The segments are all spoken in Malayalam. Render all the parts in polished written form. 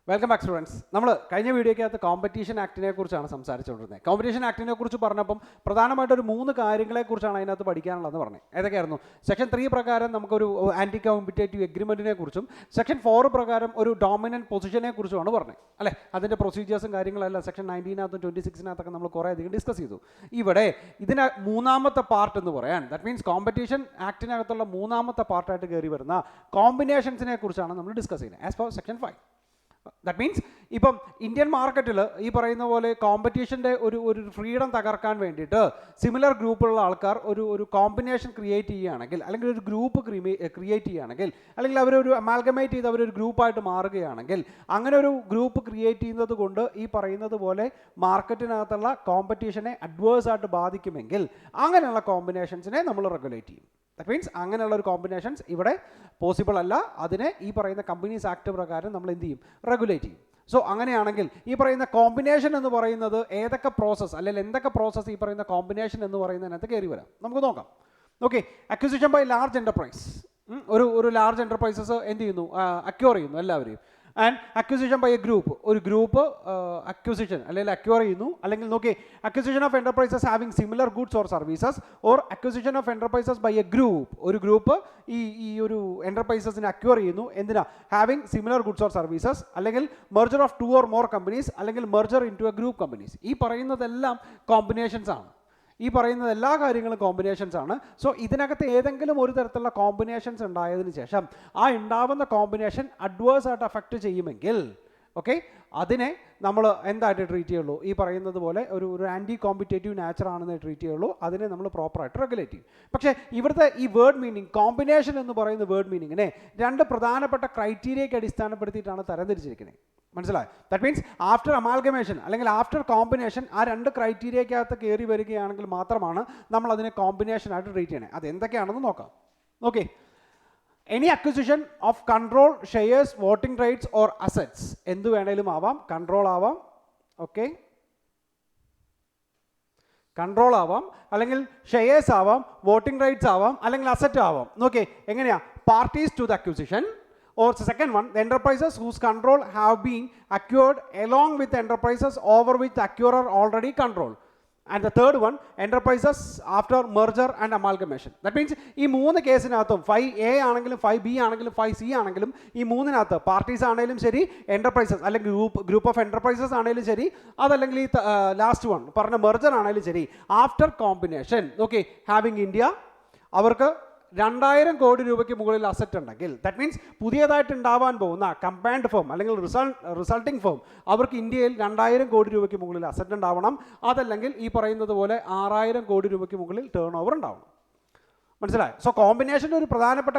Welcome back students. നമ്മൾ കഴിഞ്ഞ വീഡിയോയ്ക്കകത്ത് കോമ്പറ്റീഷൻ ആക്ടിനെ കുറിച്ചാണ് സംസാരിച്ചുകൊണ്ടിരുന്നത്. കോമ്പറ്റീഷൻ ആക്ടിനെ കുറിച്ച് പറഞ്ഞപ്പം പ്രധാനമായിട്ടൊരു 3 കാര്യങ്ങളെക്കുറിച്ചാണ് അതിനകത്ത് പഠിക്കാനുള്ളതെന്ന് പറഞ്ഞത്. ഏതൊക്കെയായിരുന്നു? സെക്ഷൻ 3 പ്രകാരം നമുക്കൊരു ആൻറ്റി കോമ്പറ്റേറ്റീവ് എഗ്രിമെൻറ്റിനെ കുറിച്ചും സെക്ഷൻ 4 പ്രകാരം ഒരു ഡോമിനൻറ്റ് പൊസിഷനെ കുറിച്ചുമാണ് പറഞ്ഞത് അല്ലേ. അതിൻ്റെ പ്രൊസീജിയേഴ്സും കാര്യങ്ങളെല്ലാം സെക്ഷൻ 19-നകത്തും 26-നകത്തൊക്കെ നമ്മൾ കുറേ അധികം ഡിസ്കസ് ചെയ്തു. ഇവിടെ ഇതിന് മൂന്നാമത്തെ പാർട്ട് എന്ന് പറയാൻ, ദാറ്റ് മീൻസ് കോമ്പറ്റീഷൻ ആക്ടിനകത്തുള്ള മൂന്നാമത്തെ പാർട്ടായിട്ട് കയറി വരുന്ന കോമ്പിനേഷൻസിനെ കുറിച്ചാണ് നമ്മൾ ഡിസ്കസ് ചെയ്യുന്നത് as per section 5. That means ഇപ്പം ഇന്ത്യൻ മാർക്കറ്റിൽ ഈ പറയുന്ന പോലെ കോമ്പറ്റീഷൻ്റെ ഒരു ഫ്രീഡം തകർക്കാൻ വേണ്ടിയിട്ട് സിമിലർ ഗ്രൂപ്പുള്ള ആൾക്കാർ ഒരു കോമ്പിനേഷൻ ക്രിയേറ്റ് ചെയ്യുകയാണെങ്കിൽ, അല്ലെങ്കിൽ ഒരു ഗ്രൂപ്പ് ക്രിയേറ്റ് ചെയ്യുകയാണെങ്കിൽ, അല്ലെങ്കിൽ അവരൊരു അമാൽഗമേറ്റ് ചെയ്ത് അവരൊരു ഗ്രൂപ്പായിട്ട് മാറുകയാണെങ്കിൽ, അങ്ങനെ ഒരു ഗ്രൂപ്പ് ക്രിയേറ്റ് ചെയ്യുന്നത് കൊണ്ട് ഈ പറയുന്നത് പോലെ മാർക്കറ്റിനകത്തുള്ള കോമ്പറ്റീഷനെ അഡ്വേഴ്സായിട്ട് ബാധിക്കുമെങ്കിൽ അങ്ങനെയുള്ള കോമ്പിനേഷൻസിനെ നമ്മൾ റെഗുലേറ്റ് ചെയ്യും. ദാറ്റ് മീൻസ് അങ്ങനെയുള്ള ഒരു കോമ്പിനേഷൻസ് ഇവിടെ പോസിബിൾ അല്ല. അതിനെ ഈ പറയുന്ന കമ്പനീസ് ആക്ട് പ്രകാരം നമ്മൾ എന്ത് ചെയ്യും? റെഗുലേറ്റ് ചെയ്യും. സോ അങ്ങനെയാണെങ്കിൽ ഈ പറയുന്ന കോമ്പിനേഷൻ എന്ന് പറയുന്നത് ഏതൊക്കെ പ്രോസസ്സ്, അല്ലെങ്കിൽ എന്തൊക്കെ പ്രോസസ്സ് ഈ പറയുന്ന കോമ്പിനേഷൻ എന്ന് പറയുന്നതിനകത്ത് കയറി വരാം, നമുക്ക് നോക്കാം. Okay, acquisition by large enterprise. ഒരു ലാർജ് എൻ്റർപ്രൈസസ് എന്ത് ചെയ്യുന്നു? അക്യൂർ ചെയ്യുന്നു എല്ലാവരെയും. And acquisition by a group, ഒരു ഗ്രൂപ്പ് അക്വിസിഷൻ അല്ലെങ്കിൽ അക്യൂർ ചെയ്യുന്നു. അല്ലെങ്കിൽ നോക്കി, acquisition of enterprises having similar goods or services, or acquisition of enterprises by a group, ഒരു ഗ്രൂപ്പ് ഈ ഒരു എൻ്റർപ്രൈസസിനെ അക്യൂർ ചെയ്യുന്നു. എന്തിനാ? Having similar goods or services, അല്ലെങ്കിൽ merger of 2 or more companies, അല്ലെങ്കിൽ merger into A group companies. ഈ പറയുന്നതെല്ലാം കോമ്പിനേഷൻസ് ആണ്. ഈ പറയുന്നത് എല്ലാ കാര്യങ്ങളും കോമ്പിനേഷൻസ് ആണ്. സോ ഇതിനകത്ത് ഏതെങ്കിലും ഒരു തരത്തിലുള്ള കോമ്പിനേഷൻസ് ഉണ്ടായതിനു ശേഷം ആ ഉണ്ടാവുന്ന കോമ്പിനേഷൻ അഡ്വേഴ്സ് ആയിട്ട് അഫക്റ്റ് ചെയ്യുമെങ്കിൽ, ഓക്കെ, അതിനെ നമ്മൾ എന്തായിട്ട് ട്രീറ്റ് ചെയ്യുള്ളൂ? ഈ പറയുന്നത് പോലെ ഒരു ആൻറ്റി കോമ്പറ്റേറ്റീവ് നാച്ചർ ആണെന്ന് ട്രീറ്റ് ചെയ്യുള്ളൂ. അതിനെ നമ്മൾ പ്രോപ്പറായിട്ട് റെഗുലേറ്റ് ചെയ്യും. പക്ഷേ ഇവിടുത്തെ ഈ വേർഡ് മീനിങ്, കോമ്പിനേഷൻ എന്ന് പറയുന്ന വേർഡ് മീനിങ്ങിനെ 2 പ്രധാനപ്പെട്ട ക്രൈറ്റീരിയയ്ക്ക് അടിസ്ഥാനപ്പെടുത്തിയിട്ടാണ് തരംതിരിച്ചിരിക്കുന്നത്. മനസ്സിലായി? ദാറ്റ് മീൻസ് ആഫ്റ്റർ അമാൽഗമേഷൻ അല്ലെങ്കിൽ ആഫ്റ്റർ കോമ്പിനേഷൻ ആ 2 ക്രൈറ്റീരിയക്കകത്ത് കയറി വരികയാണെങ്കിൽ മാത്രമാണ് നമ്മൾ അതിനെ കോമ്പിനേഷൻ ആയിട്ട് ട്രീറ്റ് ചെയ്യണേ. അത് എന്തൊക്കെയാണെന്ന് നോക്കാം. Okay, any acquisition of control, shares, voting rights or assets, എന്ത് വേണേലും ആവാം. കൺട്രോൾ ആവാം, ഓക്കെ, കൺട്രോൾ ആവാം, അല്ലെങ്കിൽ ഷെയർസ് ആവാം, വോട്ടിംഗ് റൈറ്റ്സ് ആവാം, അല്ലെങ്കിൽ അസറ്റ് ആവാം. നോക്കേ എങ്ങനെയാ? Parties to the acquisition, or the second one, the enterprises whose control have been acquired along with the enterprises over which the acquirer already control. And the third one, enterprises after merger and amalgamation. That means ഈ 3 കേസിനകത്തും 5A ആണെങ്കിലും 5B ആണെങ്കിലും 5C ആണെങ്കിലും ഈ 3-നകത്ത് പാർട്ടീസ് ആണെങ്കിലും ശരി, എൻ്റർപ്രൈസസ് അല്ലെങ്കിൽ ഗ്രൂപ്പ് ഓഫ് എൻ്റർപ്രൈസസ് ആണെങ്കിലും ശരി, അതല്ലെങ്കിൽ ഈ ലാസ്റ്റ് വൺ പറഞ്ഞ മെർജർ ആണെങ്കിലും ശരി, after combination, okay, having India, അവർക്ക് 2000 കോടി രൂപയ്ക്ക് മുകളിൽ അസറ്റ് ഉണ്ടെങ്കിൽ, ദാറ്റ് മീൻസ് പുതിയതായിട്ട് ഉണ്ടാവാൻ പോകുന്ന കമ്പൈൻഡ് ഫേം അല്ലെങ്കിൽ റിസൾട്ടിംഗ് ഫേം, അവർക്ക് ഇന്ത്യയിൽ 2000 കോടി രൂപയ്ക്ക് മുകളിൽ അസറ്റ് ഉണ്ടാവണം. അതല്ലെങ്കിൽ ഈ പറയുന്നത് പോലെ 6000 കോടി രൂപയ്ക്ക് മുകളിൽ ടേൺ ഓവർ ഉണ്ടാവണം. മനസ്സിലായി? സോ കോമ്പിനേഷൻ്റെ ഒരു പ്രധാനപ്പെട്ട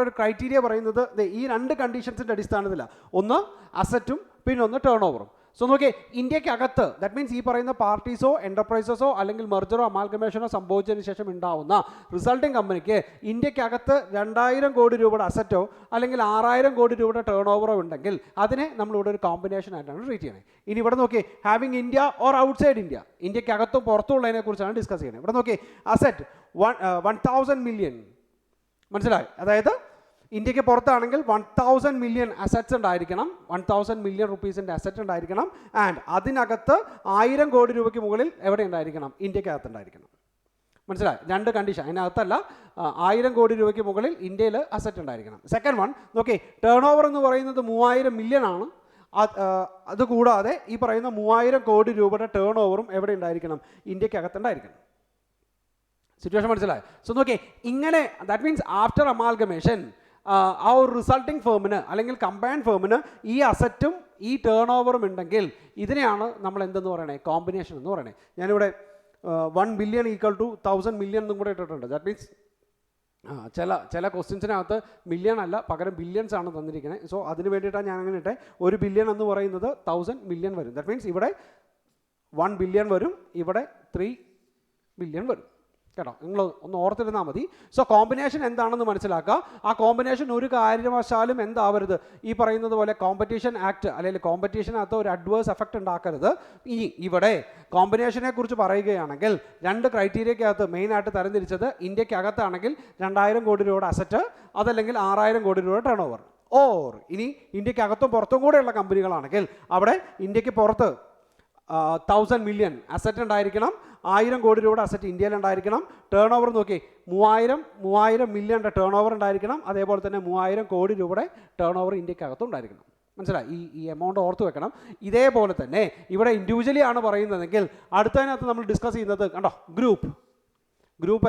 ഒരു ക്രൈറ്റീരിയ പറയുന്നത് ഈ 2 കണ്ടീഷൻസിൻ്റെ അടിസ്ഥാനത്തിലാണ്. ഒന്ന് അസറ്റും പിന്നെ ഒന്ന് ടേൺ ഓവറും. സോ നോക്കിയേ, ഇന്ത്യക്കകത്ത് ദാറ്റ് മീൻസ് ഈ പറയുന്ന പാർട്ടീസോ എൻ്റർപ്രൈസസോ അല്ലെങ്കിൽ മെർജറോ അമാൽഗമേഷനോ സംഭവിച്ചതിന് ശേഷം ഉണ്ടാവുന്ന റിസൾട്ടിംഗ് കമ്പനിക്ക് ഇന്ത്യക്കകത്ത് 2000 കോടി രൂപയുടെ അസറ്റോ അല്ലെങ്കിൽ 6000 കോടി രൂപയുടെ ടേൺ ഓവറോ ഉണ്ടെങ്കിൽ അതിനെ നമ്മളിവിടെ ഒരു കോമ്പിനേഷൻ ആയിട്ടാണ് ട്രീറ്റ് ചെയ്യുന്നത്. ഇനി ഇവിടെ നോക്കിയേ, having India or outside India, ഇന്ത്യക്കകത്തും പുറത്തുള്ളതിനെ കുറിച്ചാണ് ഡിസ്കസ് ചെയ്യുന്നത്. ഇവിടെ നോക്കിയേ, അസറ്റ് 1000 മില്യൺ, മനസ്സിലായി? അതായത് ഇന്ത്യക്ക് പുറത്താണെങ്കിൽ 1000 മില്യൺ അസറ്റ്സ് ഉണ്ടായിരിക്കണം, 1000 മില്യൺ റുപ്പീസിൻ്റെ അസറ്റ് ഉണ്ടായിരിക്കണം. ആൻഡ് അതിനകത്ത് 1000 കോടി രൂപയ്ക്ക് മുകളിൽ എവിടെ ഉണ്ടായിരിക്കണം? ഇന്ത്യക്കകത്ത് ഉണ്ടായിരിക്കണം. മനസ്സിലായി? 2 കണ്ടീഷൻ. അതിനകത്തല്ല, 1000 കോടി രൂപയ്ക്ക് മുകളിൽ ഇന്ത്യയിൽ അസറ്റ് ഉണ്ടായിരിക്കണം. സെക്കൻഡ് വൺ നോക്കി, ടേൺ ഓവർ എന്ന് പറയുന്നത് 3000 മില്യൺ ആണ്. അതുകൂടാതെ ഈ പറയുന്ന 3000 കോടി രൂപയുടെ ടേൺ ഓവറും എവിടെ ഉണ്ടായിരിക്കണം? ഇന്ത്യക്കകത്തുണ്ടായിരിക്കണം. സിറ്റുവേഷൻ മനസ്സിലായി? സോ നോക്കി, ഇങ്ങനെ ദാറ്റ് മീൻസ് ആഫ്റ്റർ അമാൽഗമേഷൻ ആ ഒരു റിസൾട്ടിംഗ് ഫേമിന് അല്ലെങ്കിൽ കമ്പൈൻഡ് ഫേമിന് ഈ അസറ്റും ഈ ടേൺ ഓവറും ഉണ്ടെങ്കിൽ ഇതിനെയാണ് നമ്മൾ എന്തെന്ന് പറയണേ? കോമ്പിനേഷൻ എന്ന് പറയണേ. ഞാനിവിടെ 1 ബില്യൺ ഈക്വൽ ടു 1000 മില്യൺ എന്നും കൂടെ ഇട്ടിട്ടുണ്ട്. ദാറ്റ് മീൻസ് ചില ക്വസ്റ്റ്യൻസിനകത്ത് മില്യൺ അല്ല, പകരം ബില്യൺസ് ആണ് തന്നിരിക്കുന്നത്. സോ അതിന് വേണ്ടിയിട്ടാണ് ഞാൻ അങ്ങനെ ഇട്ടെ. 1 ബില്യൺ എന്ന് പറയുന്നത് 1000 മില്യൺ വരും. ദാറ്റ് മീൻസ് ഇവിടെ 1 ബില്യൺ വരും, ഇവിടെ 3 ബില്യൺ വരും. കേട്ടോ, നിങ്ങൾ ഒന്ന് ഓർത്തിരുന്നാൽ മതി. സോ കോമ്പിനേഷൻ എന്താണെന്ന് മനസ്സിലാക്കുക. ആ കോമ്പിനേഷൻ ഒരു കാരണവശാലും എന്താവരുത്? ഈ പറയുന്നത് പോലെ കോമ്പറ്റീഷൻ ആക്ട് അല്ലെങ്കിൽ കോമ്പറ്റീഷനകത്ത് ഒരു അഡ്വേഴ്സ് എഫക്റ്റ് ഉണ്ടാക്കരുത്. ഇനി ഇവിടെ കോമ്പിനേഷനെ കുറിച്ച് പറയുകയാണെങ്കിൽ 2 ക്രൈറ്റീരിയക്കകത്ത് മെയിനായിട്ട് തരംതിരിച്ചത്, ഇന്ത്യക്കകത്താണെങ്കിൽ 2000 കോടി രൂപയുടെ അസറ്റ്, അതല്ലെങ്കിൽ 6000 കോടി രൂപയുടെ ടേൺ ഓവർ. ഓർ ഇനി ഇന്ത്യക്ക് അകത്തും പുറത്തും കൂടെയുള്ള കമ്പനികളാണെങ്കിൽ അവിടെ ഇന്ത്യക്ക് പുറത്ത് 1000 മില്യൺ അസറ്റ് ഉണ്ടായിരിക്കണം, 1000 കോടി രൂപയുടെ അസറ്റ് ഇന്ത്യയിൽ ഉണ്ടായിരിക്കണം, ടേൺ ഓവർ നോക്കി 3000 മില്യൻ്റെ ടേൺ ഓവർ ഉണ്ടായിരിക്കണം, അതേപോലെ തന്നെ 3000 കോടി രൂപയുടെ ടേൺ ഓവർ ഇന്ത്യക്കകത്തും ഉണ്ടായിരിക്കണം. മനസ്സിലായി? ഈ എമൗണ്ട് ഓർത്ത് വെക്കണം. ഇതേപോലെ തന്നെ ഇവിടെ ഇൻഡിവിജ്വലി ആണ് പറയുന്നതെങ്കിൽ അടുത്തതിനകത്ത് നമ്മൾ ഡിസ്കസ് ചെയ്യുന്നത് കണ്ടോ, ഗ്രൂപ്പ്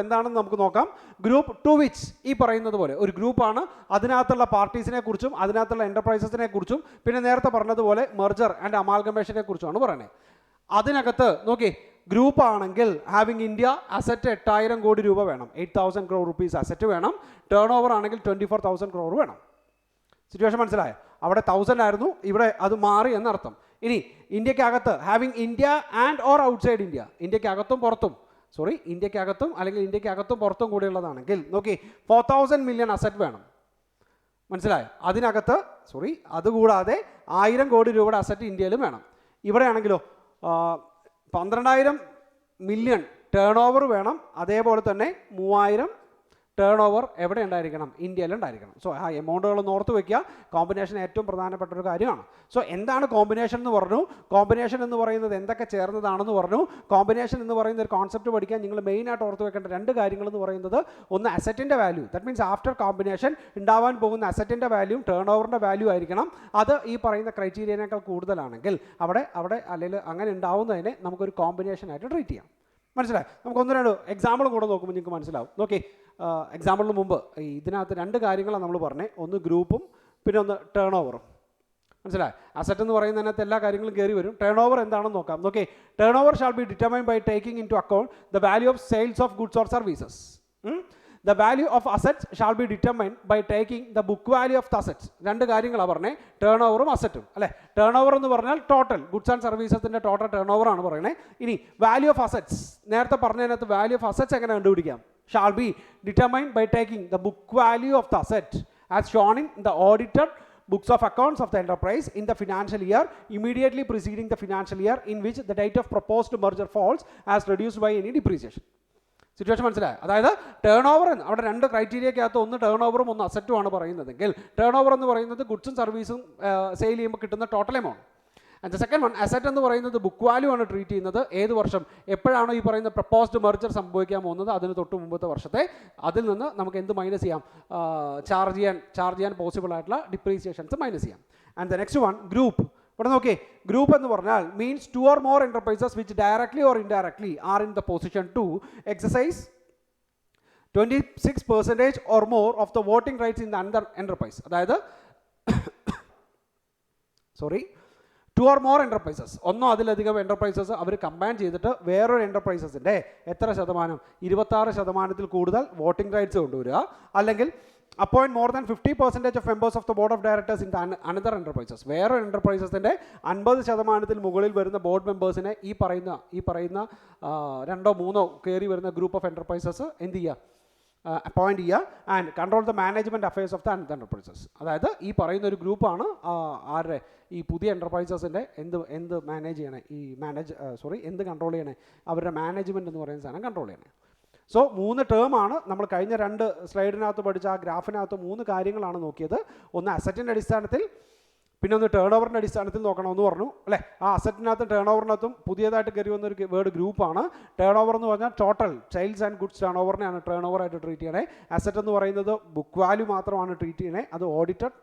എന്താണെന്ന് നമുക്ക് നോക്കാം. ഗ്രൂപ്പ് ടു വിച്ച് ഈ പറയുന്നത് പോലെ ഒരു ഗ്രൂപ്പാണ്, അതിനകത്തുള്ള പാർട്ടീസിനെ കുറിച്ചും അതിനകത്തുള്ള എൻ്റർപ്രൈസസിനെ കുറിച്ചും പിന്നെ നേരത്തെ പറഞ്ഞതുപോലെ മെർജർ ആൻഡ് അമാൽഗമേഷനെ കുറിച്ചുമാണ് പറയുന്നത്. അതിനകത്ത് നോക്കി, ഗ്രൂപ്പ് ആണെങ്കിൽ ഹാവിങ് ഇന്ത്യ അസറ്റ് 8000 കോടി രൂപ വേണം, 8000 crore rupees അസറ്റ് വേണം. ടേൺ ഓവർ ആണെങ്കിൽ 24,000 crore വേണം. സിറ്റുവേഷൻ മനസ്സിലായോ? അവിടെ 1000 ആയിരുന്നു, ഇവിടെ അത് മാറി എന്നർത്ഥം. ഇനി ഇന്ത്യക്കകത്ത് having India and or outside India, ഇന്ത്യക്കകത്തും അല്ലെങ്കിൽ ഇന്ത്യക്കകത്തും പുറത്തും കൂടിയുള്ളതാണെങ്കിൽ നോക്കി 4000 മില്യൺ അസറ്റ് വേണം. മനസ്സിലായോ? അതിനകത്ത് അതുകൂടാതെ 1000 കോടി രൂപയുടെ അസറ്റ് ഇന്ത്യയിലും വേണം. ഇവിടെയാണെങ്കിലോ 12000 മില്യൺ ടേൺ ഓവർ വേണം, അതേപോലെ തന്നെ 3000 ടേൺ ഓവർ എവിടെ ഉണ്ടായിരിക്കണം? ഇന്ത്യയിലുണ്ടായിരിക്കണം. സോ ആ എമൗണ്ടുകളൊന്ന് ഓർത്ത് വയ്ക്കുക. കോമ്പിനേഷൻ ഏറ്റവും പ്രധാനപ്പെട്ട ഒരു കാര്യമാണ്. സോ എന്താണ് കോമ്പിനേഷൻ എന്ന് പറഞ്ഞു? കോമ്പിനേഷൻ എന്ന് പറയുന്നത് എന്തൊക്കെ ചേർന്നതാണെന്ന് പറഞ്ഞു. കോമ്പിനേഷൻ എന്ന് പറയുന്ന ഒരു കോൺസെപ്റ്റ് പഠിക്കാൻ നിങ്ങൾ മെയിനായിട്ട് ഓർത്ത് വെക്കേണ്ട 2 കാര്യങ്ങൾ എന്ന് പറയുന്നത്, ഒന്ന് അസറ്റിൻ്റെ value, that means after combination ഉണ്ടാവാൻ പോകുന്ന അസറ്റിൻ്റെ വാല്യൂ ടേൺ ഓവറിൻ്റെ വാല്യൂ ആയിരിക്കണം. അത് ഈ പറയുന്ന ക്രൈറ്റീരിയനേക്കാൾ കൂടുതലാണെങ്കിൽ അവിടെ അല്ലെങ്കിൽ അങ്ങനെ ഉണ്ടാവുന്നതിനെ നമുക്കൊരു കോമ്പിനേഷനായിട്ട് ട്രീറ്റ് ചെയ്യാം. മനസ്സിലായി? നമുക്ക് 1-2 എക്സാമ്പിളും കൂടെ നോക്കുമ്പോൾ നിങ്ങൾക്ക് മനസ്സിലാവും. നോക്കി, എക്സാമ്പിളിന് മുമ്പ് ഇതിനകത്ത് 2 കാര്യങ്ങളാണ് നമ്മൾ പറഞ്ഞത്. ഒന്ന് ഗ്രൂപ്പും പിന്നെ ഒന്ന് ടേൺ ഓവറും. മനസ്സിലായി? അസറ്റ് എന്ന് പറയുന്നതിനകത്ത് എല്ലാ കാര്യങ്ങളും കയറി വരും. ടേൺ ഓവർ എന്താണെന്ന് നോക്കാം. നോക്കി, turnover shall be determined by taking into account the value of sales of goods or services. The value of assets shall be determined by taking the book value of the assets. 2 കാര്യങ്ങളാണ് പറഞ്ഞത്, ടേൺ ഓവറും അസറ്റും അല്ലേ. ടേൺ ഓവർ എന്ന് പറഞ്ഞാൽ ടോട്ടൽ ഗുഡ്സ് ആൻഡ് സർവീസസിൻ്റെ ടോട്ടൽ ടേൺ ഓവർ ആണ് പറയുന്നത്. ഇനി വാല്യൂ ഓഫ് അസറ്റ്സ്, നേരത്തെ പറഞ്ഞതിനകത്ത് വാല്യൂ ഓഫ് അസറ്റ്സ് എങ്ങനെ കണ്ടുപിടിക്കാം? Shall be determined by taking the book value of the asset as shown in the audited books of accounts of the enterprise in the financial year immediately preceding the financial year in which the date of proposed merger falls as reduced by any depreciation. Situation മനസ്സിലായി? അതായത് ടേൺ ഓവർ അവിടെ 2 ക്രൈറ്റീരിയക്കകത്ത് ഒന്ന് ടേൺ ഓവറും ഒന്ന് അസറ്റും ആണ് പറയുന്നതെങ്കിൽ, ടേൺ ഓവർ എന്ന് പറയുന്നത് ഗുഡ്സും സർവീസും സെയിൽ ചെയ്യുമ്പോൾ കിട്ടുന്ന total amount. And the second one asset എന്ന് പറയുന്നത് ബുക്ക് വാല്യൂ ആണ് ട്രീറ്റ് ചെയ്യുന്നത്. ഏത് വർഷം എപ്പോഴാണോ ഈ പറയുന്ന പ്രപ്പോസ്ഡ് മെർജർ സംഭവിക്കാൻ പോകുന്നത് അതിന് തൊട്ട് മുമ്പത്തെ വർഷത്തെ, അതിൽ നിന്ന് നമുക്ക് എന്ത് മൈനസ് ചെയ്യാം? ചാർജ് ചെയ്യാൻ പോസിബിൾ ആയിട്ടുള്ള ഡിപ്രീസിയേഷൻസ് മൈനസ് ചെയ്യാം. And the next one group. ഇവിടെ നോക്കി, ഗ്രൂപ്പ് എന്ന് പറഞ്ഞാൽ means 2 or more enterprises which directly or indirectly are in the position to exercise 26% or more of the voting rights in the other enterprise. അതായത് 2 or more enterprises, ഒന്നോ അതിലധികം എൻ്റർപ്രൈസസ് അവർ കമ്പൈൻ ചെയ്തിട്ട് വേറൊരു എൻ്റർപ്രൈസസിൻ്റെ എത്ര ശതമാനം? 26% കൂടുതൽ വോട്ടിംഗ് റൈറ്റ്സ് കൊണ്ടുവരിക, അല്ലെങ്കിൽ appoint more than 50% of members of the board of directors in the another enterprises. വേറൊരു എൻ്റർപ്രൈസസിൻ്റെ 50% മുകളിൽ വരുന്ന ബോർഡ് മെമ്പേഴ്സിനെ ഈ പറയുന്ന 2-3 കയറി വരുന്ന ഗ്രൂപ്പ് ഓഫ് എൻ്റർപ്രൈസസ് എന്ത് ചെയ്യുക? അപ്പോയിൻറ്റ് ചെയ്യുക. And control the management affairs of the enterprises. അതായത് ഈ പറയുന്ന ഒരു ഗ്രൂപ്പാണ് ആരുടെ ഈ പുതിയ എൻ്റർപ്രൈസസിൻ്റെ എന്ത് മാനേജ് ചെയ്യണേ, എന്ത് കൺട്രോൾ ചെയ്യണേ? അവരുടെ മാനേജ്മെൻറ്റ് എന്ന് പറയുന്ന സാധനം കൺട്രോൾ ചെയ്യണേ. സോ 3 ടേമാണ് നമ്മൾ കഴിഞ്ഞ 2 സ്ലൈഡിനകത്ത് പഠിച്ച ആ ഗ്രാഫിനകത്ത് 3 കാര്യങ്ങളാണ് നോക്കിയത്. ഒന്ന് അസറ്റിൻ്റെ അടിസ്ഥാനത്തിൽ, പിന്നെ ഒന്ന് ടേൺ ഓവറിൻ്റെ അടിസ്ഥാനത്തിൽ നോക്കണമെന്ന് പറഞ്ഞു അല്ലേ. ആ അസറ്റിനകത്തും ടേൺ ഓവറിനകത്തും പുതിയതായിട്ട് കയറി വന്നൊരു വേർഡ് ഗ്രൂപ്പാണ്. ടേൺ ഓവർ എന്ന് പറഞ്ഞാൽ ടോട്ടൽ സെയിൽസ് ആൻഡ് ഗുഡ്സ് ടേൺ ഓവറിനെയാണ് ടേൺ ഓവറായിട്ട് ട്രീറ്റ് ചെയ്യണേ. അസറ്റ് എന്ന് പറയുന്നത് ബുക്ക് വാല്യൂ മാത്രമാണ് ട്രീറ്റ് ചെയ്യണേ, അത് ഓഡിറ്റഡ്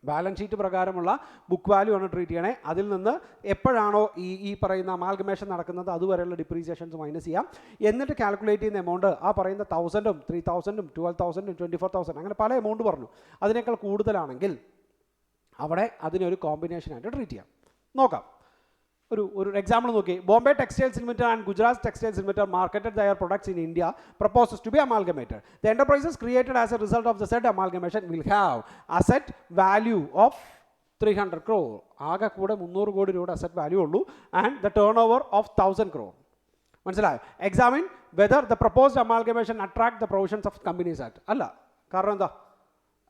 ബാലൻസ് ഷീറ്റ് പ്രകാരമുള്ള ബുക്ക് വാല്യൂ ആണ് ട്രീറ്റ് ചെയ്യണേ. അതിൽ നിന്ന് എപ്പോഴാണോ ഈ പറയുന്ന അമാൽഗമേഷൻ നടക്കുന്നത് അതുവരെയുള്ള ഡിപ്രീസിയേഷൻസ് മൈനസ് ചെയ്യാം. എന്നിട്ട് കാൽക്കുലേറ്റ് ചെയ്യുന്ന എമൗണ്ട് ആ പറയുന്ന 1000, 3000, 12,000, 24,000 അങ്ങനെ പല എമൗണ്ട് പറഞ്ഞു. അതിനേക്കാൾ കൂടുതലാണെങ്കിൽ അവിടെ അതിനൊരു കോമ്പിനേഷനായിട്ട് ട്രീറ്റ് ചെയ്യാം. നോക്കാം, ഒരു എക്സാമ്പിൾ നോക്കി. Bombay Textiles Limited and Gujarat Textiles Limited marketed their products in India proposes to be amalgamated. The enterprises created as a result of the said amalgamation will have asset value of 300 crore. ആകെ കൂടെ 300 കോടി രൂപയുടെ അസറ്റ് വാല്യൂ ഉള്ളൂ. And the turn over of 1000 crore. മനസ്സിലായോ? Examine whether the proposed amalgamation attract the provisions of companies act. അല്ല, കാരണം എന്താ?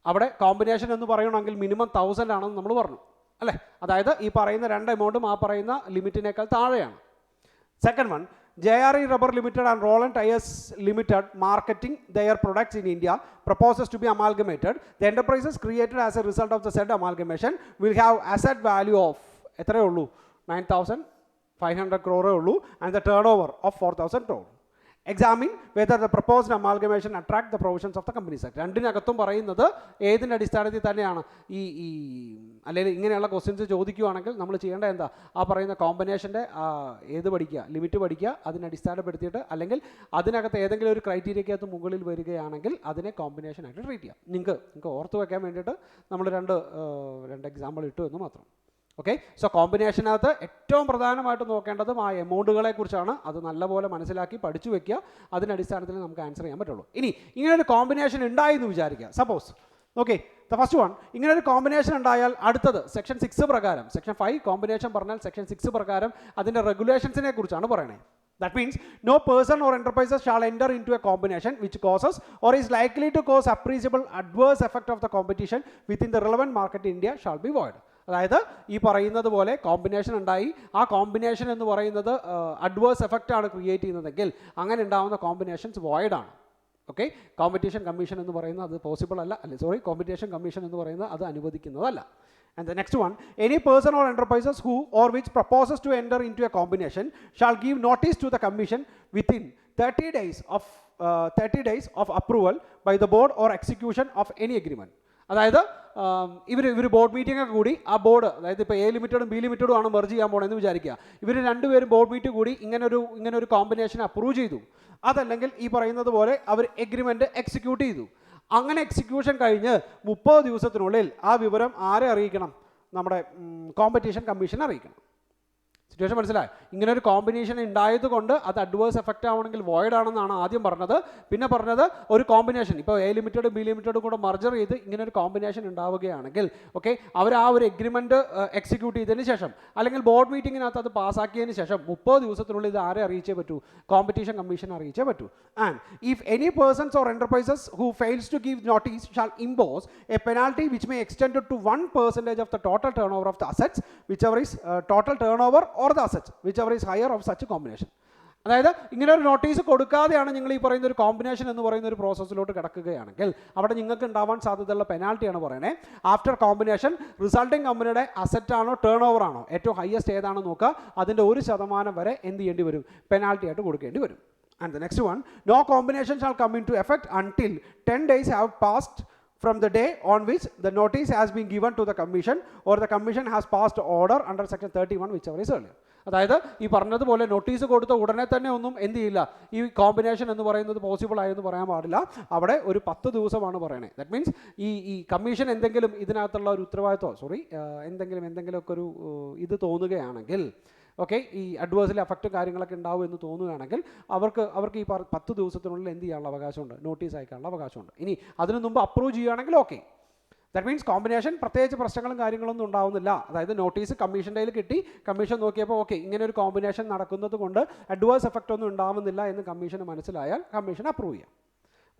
അവിടെ കോമ്പിനേഷൻ എന്ന് പറയണമെങ്കിൽ മിനിമം 1000 ആണെന്ന് നമ്മൾ പറഞ്ഞു അല്ലേ. അതായത് ഈ പറയുന്ന 2 എമൗണ്ടും ആ പറയുന്ന ലിമിറ്റിനേക്കാൾ താഴെയാണ്. Second one, JRE Rubber Limited and Roland Tyres Limited marketing their products in India proposes to be amalgamated. The enterprises created as a result of the said amalgamation will have asset value of 9,500 crore and the turnover of 4,000 crore. Examine whether the proposed amalgamation attract the provisions of the Companies Act. രണ്ടിനകത്തും പറയുന്നത് ഏതിൻ്റെ അടിസ്ഥാനത്തിൽ തന്നെയാണ് ഈ അല്ലെങ്കിൽ ഇങ്ങനെയുള്ള ക്വസ്റ്റ്യൻസ് ചോദിക്കുകയാണെങ്കിൽ നമ്മൾ ചെയ്യേണ്ട എന്താ, ആ പറയുന്ന കോമ്പിനേഷൻ്റെ ഏത് പഠിക്കുക, ലിമിറ്റ് പഠിക്കുക, അതിനെ അടിസ്ഥാനപ്പെടുത്തിയിട്ട് അല്ലെങ്കിൽ അതിനകത്ത് ഏതെങ്കിലും ഒരു ക്രൈറ്റീരിയക്കകത്ത് മുകളിൽ വരികയാണെങ്കിൽ അതിനെ കോമ്പിനേഷൻ ആയിട്ട് ട്രീറ്റ് ചെയ്യാം. നിങ്ങൾക്ക് ഓർത്ത് വയ്ക്കാൻ വേണ്ടിയിട്ട് നമ്മൾ രണ്ട് എക്സാമ്പിൾ ഇട്ടു എന്ന് മാത്രം. ഓക്കെ, സോ കോമ്പിനേഷനകത്ത് ഏറ്റവും പ്രധാനമായിട്ട് നോക്കേണ്ടതും ആ എമൗണ്ടുകളെ കുറിച്ചാണ്. അത് നല്ലപോലെ മനസ്സിലാക്കി പഠിച്ചു വെക്കുക, അതിൻ്റെ അടിസ്ഥാനത്തിൽ നമുക്ക് ആൻസർ ചെയ്യാൻ പറ്റുള്ളൂ. ഇനി ഇങ്ങനൊരു കോമ്പിനേഷൻ ഉണ്ടായി എന്ന് വിചാരിക്കുക, suppose. Okay, the first one, ഇങ്ങനൊരു കോമ്പിനേഷൻ ഉണ്ടായാൽ അടുത്തത് സെക്ഷൻ 6 പ്രകാരം, സെക്ഷൻ 5 കോമ്പിനേഷൻ പറഞ്ഞാൽ സെക്ഷൻ 6 പ്രകാരം അതിൻ്റെ റെഗുലേഷൻസിനെ കുറിച്ചാണ് പറയണേ. That means no person or enterprises shall enter into a combination which causes or is likely to cause appreciable adverse effect of the competition within the relevant market in India shall be void. അതായത് ഈ പറയുന്നത് പോലെ കോമ്പിനേഷൻ ഉണ്ടായി, ആ കോമ്പിനേഷൻ എന്ന് പറയുന്നത് അഡ്വേഴ്സ് എഫക്റ്റ് ആണ് ക്രിയേറ്റ് ചെയ്യുന്നതെങ്കിൽ അങ്ങനെ ഉണ്ടാകുന്ന കോമ്പിനേഷൻസ് വോയിഡ് ആണ്. ഓക്കെ, കോമ്പറ്റീഷൻ കമ്മീഷൻ എന്ന് പറയുന്നത് അത് പോസിബിൾ അല്ല, കോമ്പറ്റീഷൻ കമ്മീഷൻ എന്ന് പറയുന്നത് അത് അനുവദിക്കുന്നതല്ല. And the next one, any person or enterprises who or which proposes to enter into a combination shall give notice to the commission within 30 days of approval by the board or execution of any agreement. അതായത് ഇവർ ബോർഡ് മീറ്റിംഗ് ഒക്കെ കൂടി ആ ബോർഡ്, അതായത് ഇപ്പോൾ A ലിമിറ്റഡും B ലിമിറ്റഡും ആണ് മെർജ് ചെയ്യാൻ പോകണമെന്ന് വിചാരിക്കുക. ഇവർ രണ്ടുപേരും ബോർഡ് മീറ്റ് കൂടി ഇങ്ങനൊരു കോമ്പിനേഷൻ അപ്രൂവ് ചെയ്തു, അതല്ലെങ്കിൽ ഈ പറയുന്നത് പോലെ അവർ എഗ്രിമെൻ്റ് എക്സിക്യൂട്ട് ചെയ്തു. അങ്ങനെ എക്സിക്യൂഷൻ കഴിഞ്ഞ് 30 ദിവസത്തിനുള്ളിൽ ആ വിവരം ആരെ അറിയിക്കണം? നമ്മുടെ കോമ്പറ്റീഷൻ കമ്മീഷനെ അറിയിക്കണം. സിറ്റുവേഷൻ മനസ്സിലായി? ഇങ്ങനെ ഒരു കോമ്പിനേഷൻ ഉണ്ടായതുകൊണ്ട് അത് അഡ്വേഴ്സ് എഫക്റ്റ് ആവണമെങ്കിൽ വോയിഡ് ആണെന്നാണ് ആദ്യം പറഞ്ഞത്. പിന്നെ പറഞ്ഞത് ഒരു കോമ്പിനേഷൻ, ഇപ്പോൾ A ലിമിറ്റഡ് B ലിമിറ്റഡ് കൂടെ മർജർ ചെയ്ത് ഇങ്ങനെ ഒരു കോമ്പിനേഷൻ ഉണ്ടാവുകയാണെങ്കിൽ ഓക്കെ, അവർ ആ ഒരു എഗ്രിമെൻറ്റ് എക്സിക്യൂട്ട് ചെയ്തതിന് ശേഷം അല്ലെങ്കിൽ ബോർഡ് മീറ്റിങ്ങിനകത്ത് അത് പാസ്സാക്കിയതിന് ശേഷം 30 ദിവസത്തിനുള്ളിൽ ഇത് ആരെ അറിയിച്ചേ പറ്റൂ? കോമ്പറ്റീഷൻ കമ്മീഷൻ അറിയിച്ചേ പറ്റൂ. And if any persons or enterprises who fails to give notice shall impose a penalty which may extend to 1% of the total turnover of the assets, whichever is total turnover or the assets whichever is higher of such a combination. അതായത് ഇങ്ങനെ ഒരു നോട്ടീസ് കൊടുക്കാതെയാണ് നിങ്ങൾ ഈ പറയുന്ന ഒരു കോമ്പിനേഷൻ എന്ന് പറയുന്ന ഒരു പ്രോസസ്സിലോട്ട് കിടക്കുകയാണെങ്കിൽ അവിടെ നിങ്ങൾക്ക് ഉണ്ടാവാൻ സാധ്യതയുള്ള പെനാൽറ്റിയാണ് പറയണേ. ആഫ്റ്റർ കോമ്പിനേഷൻ റിസൾട്ടിംഗ് കമ്പനിയുടെ അസറ്റ് ആണോ ടേൺ ഓവർ ആണോ ഏറ്റവും ഹയസ്റ്റ് ഏതാണെന്ന് നോക്കുക, അതിൻ്റെ 1% വരെ എന്ത് ചെയ്യേണ്ടി വരും? പെനാൽറ്റി ആയിട്ട് കൊടുക്കേണ്ടി വരും. And the next one, no combination shall come into effect until 10 days have passed from the day on which the notice has been given to the commission or the commission has passed order under section 31 whichever is earlier. അതായത് ഈ പറഞ്ഞതുപോലെ നോട്ടീസ് കൊടുത്ത ഉടനെ തന്നെ ഒന്നും എന്ത് ചെയ്യില്ല, ഈ കോമ്പിനേഷൻ എന്ന് പറയുന്നത് പോസിബിൾ ആയെന്ന് പറയാൻ പാടില്ല. അവിടെ ഒരു 10 ദിവസമാണ് പറയണേ. ദാറ്റ് മീൻസ് ഈ കമ്മീഷൻ എന്തെങ്കിലും ഇതിനകത്തുള്ള ഒരു ഉത്തരവാദിത്വം എന്തെങ്കിലുമൊക്കെ ഒരു ഇത് തോന്നുകയാണെങ്കിൽ ഓക്കെ, ഈ അഡ്വേഴ്സിലെ അഫക്റ്റും കാര്യങ്ങളൊക്കെ ഉണ്ടാവും എന്ന് തോന്നുകയാണെങ്കിൽ അവർക്ക് ഈ 10 ദിവസത്തിനുള്ളിൽ എന്ത് ചെയ്യാനുള്ള അവകാശമുണ്ട്? നോട്ടീസ് അയക്കാനുള്ള അവകാശമുണ്ട്. ഇനി അതിനു മുമ്പ് അപ്രൂവ് ചെയ്യുകയാണെങ്കിൽ ഓക്കെ. ദാറ്റ് മീൻസ് കോമ്പിനേഷൻ പ്രത്യേകിച്ച് പ്രശ്നങ്ങളും കാര്യങ്ങളൊന്നും ഉണ്ടാവുന്നില്ല. അതായത് നോട്ടീസ് കമ്മീഷൻ്റെ കയ്യിൽ കിട്ടി, കമ്മീഷൻ നോക്കിയപ്പോൾ ഓക്കെ ഇങ്ങനെ ഒരു കോമ്പിനേഷൻ നടക്കുന്നത് കൊണ്ട് അഡ്വേഴ്സ് എഫക്റ്റ് ഒന്നും ഉണ്ടാവുന്നില്ല എന്ന് കമ്മീഷന് മനസ്സിലായാൽ കമ്മീഷൻ അപ്രൂവ് ചെയ്യാം.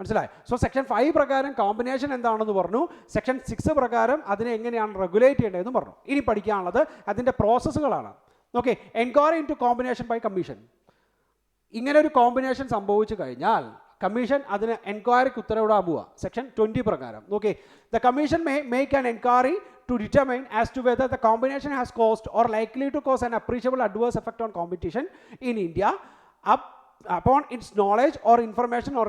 മനസ്സിലായി? സോ സെക്ഷൻ 5 പ്രകാരം കോമ്പിനേഷൻ എന്താണെന്ന് പറഞ്ഞു, സെക്ഷൻ 6 പ്രകാരം അതിനെ എങ്ങനെയാണ് റെഗുലേറ്റ് ചെയ്യേണ്ടതെന്ന് പറഞ്ഞു. ഇനി പഠിക്കാനുള്ളത് അതിൻ്റെ പ്രോസസ്സുകളാണ്. Okay, enquiry into combination by commission. ഇങ്ങനെ ഒരു കോമ്പിനേഷൻ സംഭവിച്ചു കഴിഞ്ഞാൽ കമ്മീഷൻ അതിന് എൻക്വയറിക്ക് ഉത്തരവിടാൻ പോവുക. സെക്ഷൻ 20 പ്രകാരം okay, the commission may make an enquiry to determine as to whether the combination has caused or likely to cause an appreciable adverse effect on competition in India upon its knowledge or information or